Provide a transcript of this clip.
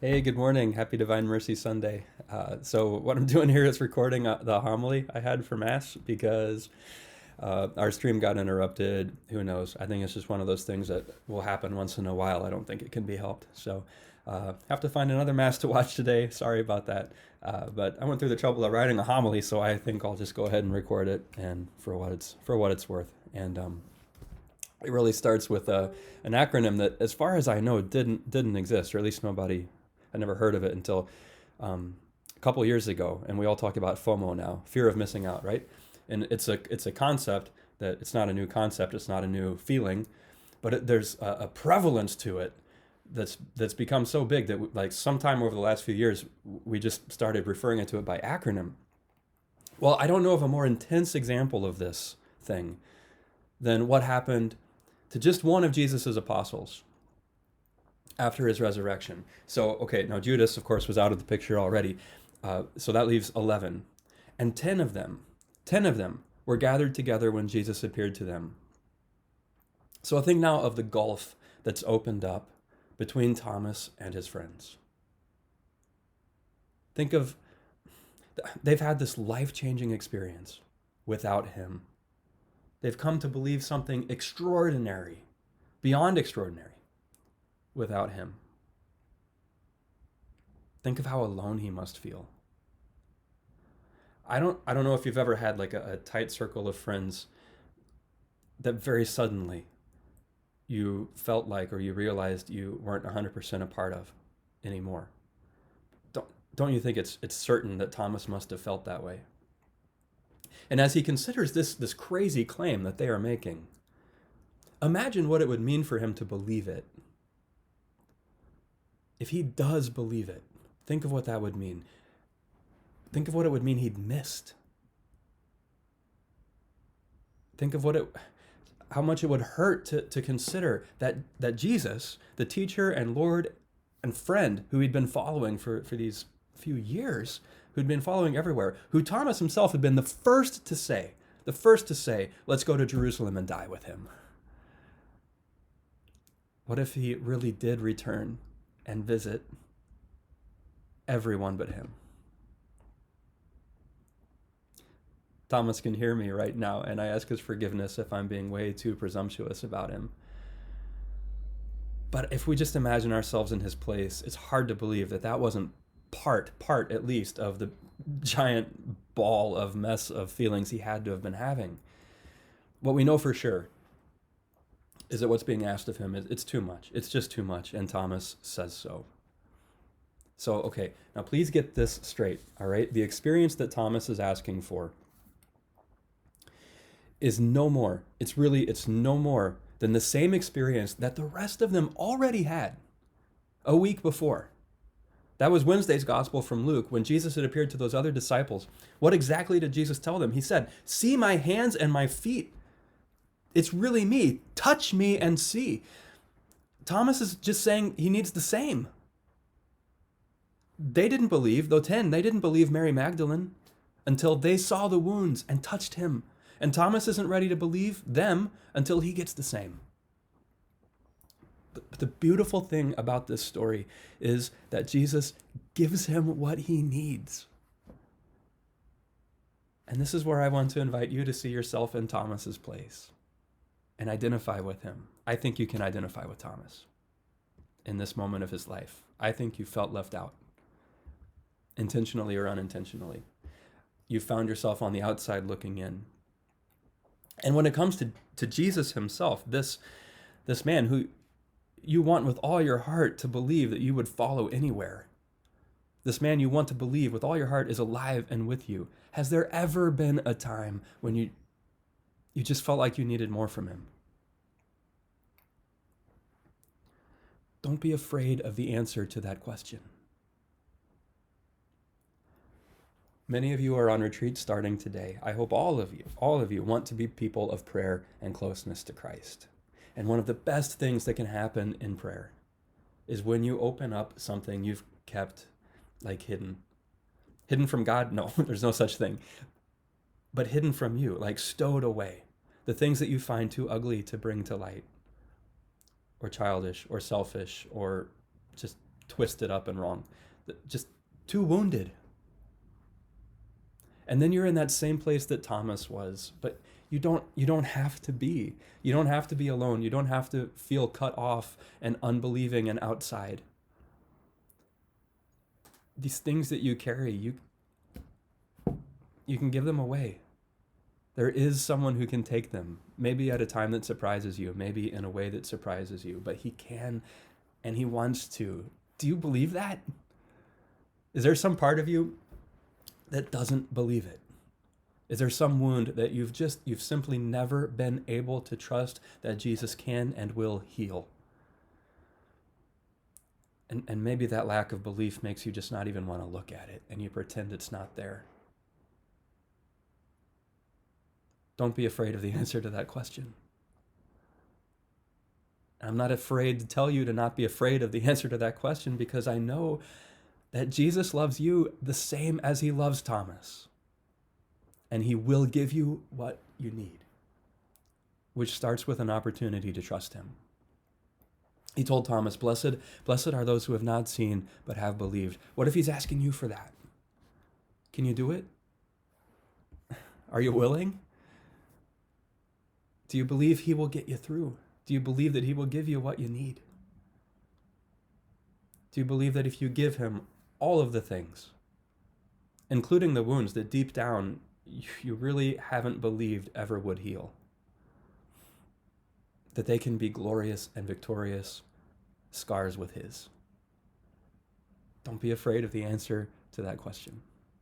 Hey, good morning. Happy Divine Mercy Sunday. So, what I'm doing here is recording the homily I had for Mass because our stream got interrupted. Who knows? I think it's just one of those things that will happen once in a while. I don't think it can be helped. So, have to find another Mass to watch today. Sorry about that. But I went through the trouble of writing a homily, so I think I'll just go ahead and record it, and for what it's worth. And it really starts with an acronym that, as far as I know, didn't exist, or at least nobody. I never heard of it until a couple years ago, and we all talk about FOMO now, fear of missing out, right? And it's a concept that it's not a new concept, it's not a new feeling, but there's a prevalence to it that's become so big that like sometime over the last few years we just started referring it to it by acronym. Well, I don't know of a more intense example of this thing than what happened to just one of Jesus's apostles after his resurrection. So, okay, now Judas, of course, was out of the picture already. So that leaves 11. And 10 of them were gathered together when Jesus appeared to them. So think now of the gulf that's opened up between Thomas and his friends. Think of, they've had this life-changing experience without him. They've come to believe something extraordinary, beyond extraordinary, without him. Think of how alone he must feel. I don't know if you've ever had like a tight circle of friends that very suddenly you felt like, or you realized you weren't 100% a part of anymore. Don't you think it's certain that Thomas must have felt that way? And as he considers this crazy claim that they are making, imagine what it would mean for him to believe it. If he does believe it, think of what that would mean. Think of what it would mean he'd missed. Think of how much it would hurt to consider that Jesus, the teacher and Lord and friend who he'd been following for these few years, who'd been following everywhere, who Thomas himself had been the first to say, let's go to Jerusalem and die with him. What if he really did return and visit everyone but him? Thomas can hear me right now, and I ask his forgiveness if I'm being way too presumptuous about him. But if we just imagine ourselves in his place, it's hard to believe that wasn't part at least, of the giant ball of mess of feelings he had to have been having. What we know for sure is that what's being asked of him, it's too much. It's just too much, and Thomas says so. So, okay, now please get this straight, all right? The experience that Thomas is asking for is no more. It's no more than the same experience that the rest of them already had a week before. That was Wednesday's gospel from Luke, when Jesus had appeared to those other disciples. What exactly did Jesus tell them? He said, "See my hands and my feet. It's really me. Touch me and see." Thomas is just saying he needs the same. They didn't believe, they didn't believe Mary Magdalene until they saw the wounds and touched him. And Thomas isn't ready to believe them until he gets the same. But the beautiful thing about this story is that Jesus gives him what he needs. And this is where I want to invite you to see yourself in Thomas's place and identify with him. I think you can identify with Thomas in this moment of his life. I think you felt left out, intentionally or unintentionally. You found yourself on the outside looking in. And when it comes to Jesus himself, this man who you want with all your heart to believe that you would follow anywhere, this man you want to believe with all your heart is alive and with you, has there ever been a time when you just felt like you needed more from him? Don't be afraid of the answer to that question. Many of you are on retreat starting today. I hope all of you want to be people of prayer and closeness to Christ. And one of the best things that can happen in prayer is when you open up something you've kept like hidden. Hidden from God? No, there's no such thing. But hidden from you, like stowed away. The things that you find too ugly to bring to light, or childish, or selfish, or just twisted up and wrong. Just too wounded. And then you're in that same place that Thomas was, but you don't have to be. You don't have to be alone. You don't have to feel cut off and unbelieving and outside. These things that you carry, you can give them away. There is someone who can take them, maybe at a time that surprises you, maybe in a way that surprises you, but he can and he wants to. Do you believe that? Is there some part of you that doesn't believe it? Is there some wound that you've simply never been able to trust that Jesus can and will heal? And maybe that lack of belief makes you just not even want to look at it, and you pretend it's not there. Don't be afraid of the answer to that question. I'm not afraid to tell you to not be afraid of the answer to that question, because I know that Jesus loves you the same as he loves Thomas. And he will give you what you need, which starts with an opportunity to trust him. He told Thomas, blessed are those who have not seen but have believed. What if he's asking you for that? Can you do it? Are you willing? Do you believe he will get you through? Do you believe that he will give you what you need? Do you believe that if you give him all of the things, including the wounds that deep down you really haven't believed ever would heal, that they can be glorious and victorious scars with his? Don't be afraid of the answer to that question.